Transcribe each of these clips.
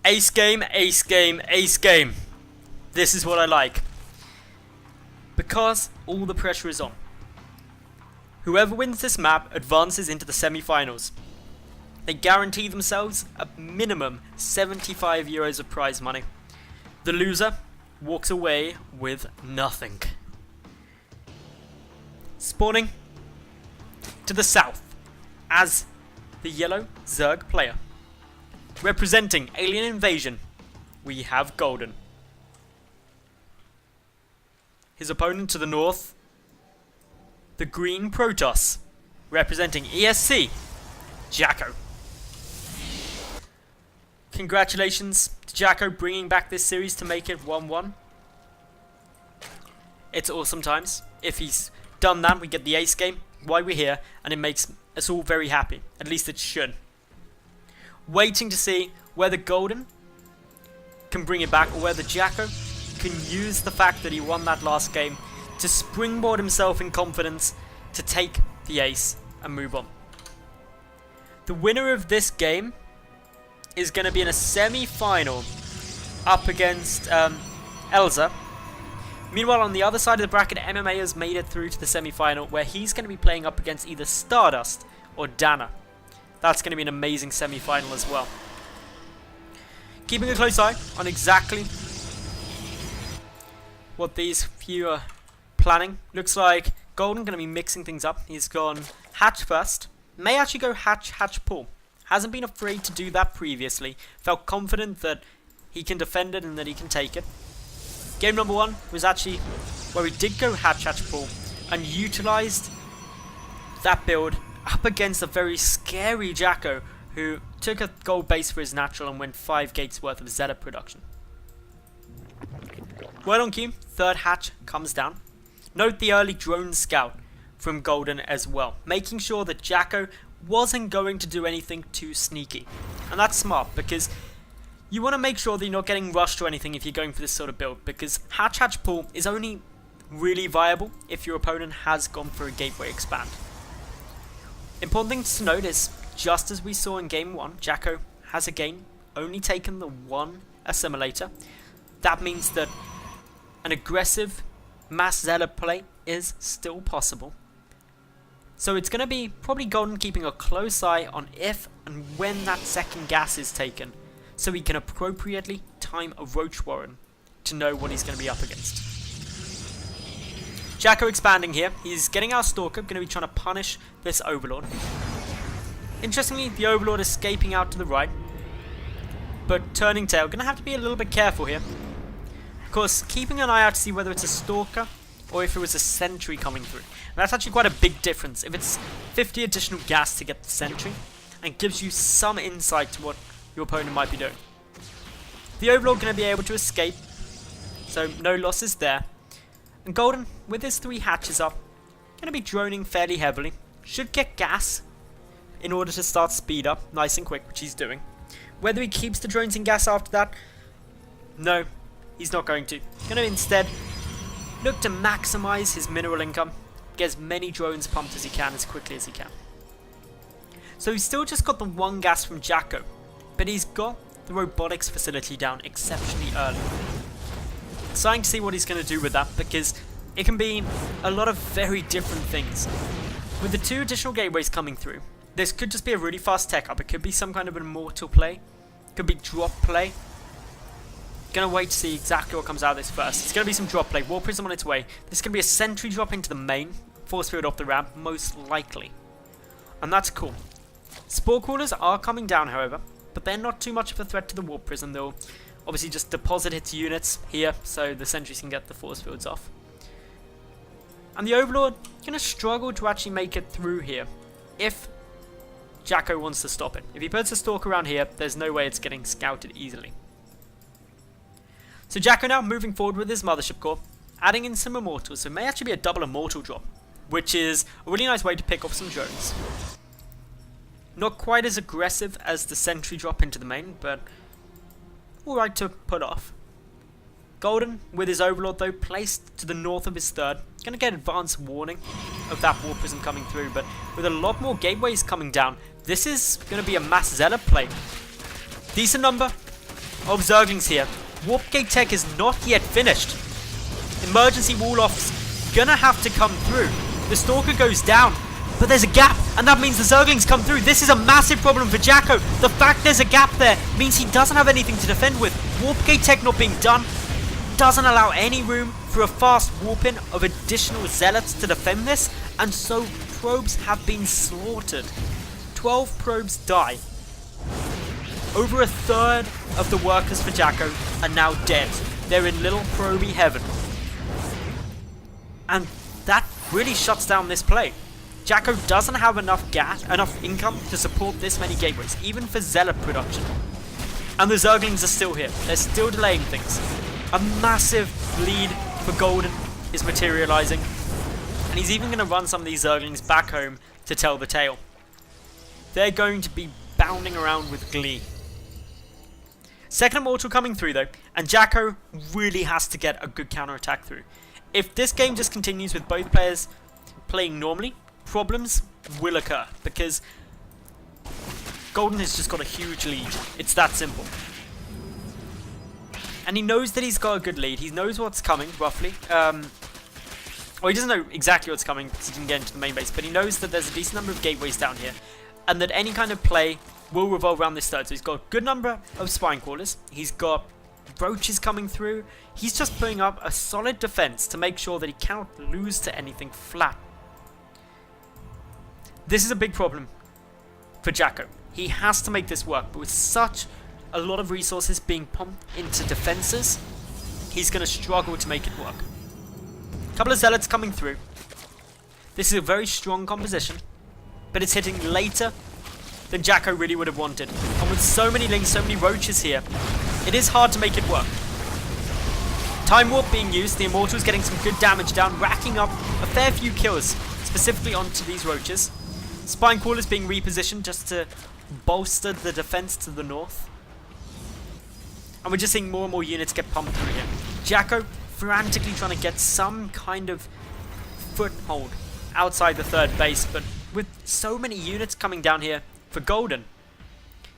Ace game, ace game, ace game. This is what I like. Because all the pressure is on. Whoever wins this map advances into the semi-finals. They guarantee themselves a minimum 75 euros of prize money. The loser walks away with nothing. Spawning to the south as the eOnZerG player. Representing Alien Invasion, we have Golden. His opponent to the north, the green Protoss, representing ESC, JackO. Congratulations to JackO bringing back this series to make it 1-1. It's awesome times. If he's done that, we get the ace game while we're here, and it makes us all very happy. At least it should. Waiting to see whether Golden can bring it back, or whether JackO can use the fact that he won that last game to springboard himself in confidence to take the ace and move on. The winner of this game is going to be in a semi-final up against Elza. Meanwhile, on the other side of the bracket, MMA has made it through to the semi-final, where he's going to be playing up against either Stardust or Dana. That's going to be an amazing semi-final as well. Keeping a close eye on exactly what these few are planning. Looks like Golden going to be mixing things up. He's gone hatch first. May actually go hatch pull. Hasn't been afraid to do that previously. Felt confident that he can defend it and that he can take it. Game number 1 was actually where we did go hatch pull and utilised that build up against a very scary JackO, who took a gold base for his natural and went 5 gates worth of Zeta production. Well on cue, third hatch comes down. Note the early drone scout from Golden as well, making sure that JackO wasn't going to do anything too sneaky. And that's smart, because you want to make sure that you're not getting rushed or anything if you're going for this sort of build, because hatch pull is only really viable if your opponent has gone for a gateway expand. Important thing to note is, just as we saw in game 1, JackO has again only taken the one assimilator. That means that an aggressive mass Zeta play is still possible. So it's going to be probably Golden keeping a close eye on if and when that second gas is taken, so he can appropriately time a Roach Warren to know what he's going to be up against. JackO expanding here. He's getting our Stalker, going to be trying to punish this Overlord. Interestingly, the Overlord escaping out to the right, but turning tail. Going to have to be a little bit careful here. Of course, keeping an eye out to see whether it's a Stalker or if it was a Sentry coming through. And that's actually quite a big difference. If it's 50 additional gas to get the Sentry, and gives you some insight to what your opponent might be doing. The Overlord going to be able to escape, so no losses there. And Golden, with his 3 hatches up, going to be droning fairly heavily. Should get gas in order to start speed up nice and quick, which he's doing. Whether he keeps the drones in gas after that, no, he's not going to. Going to instead look to maximize his mineral income, get as many drones pumped as he can as quickly as he can. So he's still just got the 1 gas from JackO, but he's got the robotics facility down exceptionally early. Exciting to see what he's going to do with that, because it can be a lot of very different things. With the 2 additional gateways coming through, this could just be a really fast tech up. It could be some kind of an immortal play. It could be drop play. Gonna wait to see exactly what comes out of this first. It's gonna be some drop play. War Prism on its way. There's gonna be a sentry drop into the main. Force field off the ramp, most likely. And that's cool. Spore Crawlers are coming down, however, but they're not too much of a threat to the Warp Prism. They'll obviously just deposit its units here, so the sentries can get the force fields off. And the Overlord going to struggle to actually make it through here, if JackO wants to stop it. If he puts a Stalker around here, there's no way it's getting scouted easily. So JackO now moving forward with his Mothership Core, adding in some Immortals, so it may actually be a double Immortal drop, which is a really nice way to pick off some drones. Not quite as aggressive as the sentry drop into the main, but alright to put off. Golden, with his Overlord though, placed to the north of his 3rd. Going to get advanced warning of that War Prism coming through, but with a lot more gateways coming down, this is going to be a mass Zeta play. Decent number, of Zerglings here. Warp Gate Tech is not yet finished. Emergency wall-offs gonna have to come through. The Stalker goes down, but there's a gap, and that means the Zerglings come through. This is a massive problem for JackO. The fact there's a gap there means he doesn't have anything to defend with. Warp Gate Tech not being done doesn't allow any room for a fast warp-in of additional Zealots to defend this, and so probes have been slaughtered. 12 probes die. Over a third of the workers for JackO are now dead. They're in little probey heaven. And that really shuts down this play. JackO doesn't have enough income to support this many gateways, even for Zealot production. And the Zerglings are still here. They're still delaying things. A massive lead for Golden is materializing. And he's even going to run some of these Zerglings back home to tell the tale. They're going to be bounding around with glee. Second Immortal coming through though, and JackO really has to get a good counterattack through. If this game just continues with both players playing normally, problems will occur, because Golden has just got a huge lead. It's that simple. And he knows that he's got a good lead. He knows what's coming, roughly. Well, he doesn't know exactly what's coming because he didn't get into the main base, but he knows that there's a decent number of gateways down here, and that any kind of play will revolve around this third. So he's got a good number of spine crawlers. He's got roaches coming through. He's just putting up a solid defense to make sure that he cannot lose to anything flat. This is a big problem for JackO. He has to make this work, but with such a lot of resources being pumped into defenses, he's going to struggle to make it work. A couple of Zealots coming through. This is a very strong composition, but it's hitting later than JackO really would have wanted. And with so many links, so many roaches here, it is hard to make it work. Time Warp being used, the Immortal's getting some good damage down, racking up a fair few kills, specifically onto these roaches. Spine Crawlers being repositioned just to bolster the defense to the north. And we're just seeing more and more units get pumped through here. JackO frantically trying to get some kind of foothold outside the third base, but with so many units coming down here for Golden,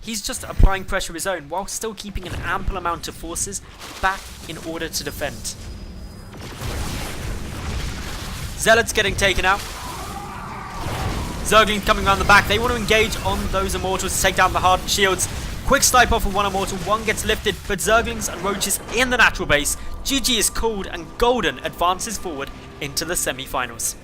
he's just applying pressure of his own while still keeping an ample amount of forces back in order to defend. Zealots getting taken out. Zerglings coming around the back. They want to engage on those Immortals to take down the hardened shields. Quick snipe off of one Immortal. One gets lifted, but Zerglings and Roaches in the natural base. GG is called, and Golden advances forward into the semi-finals.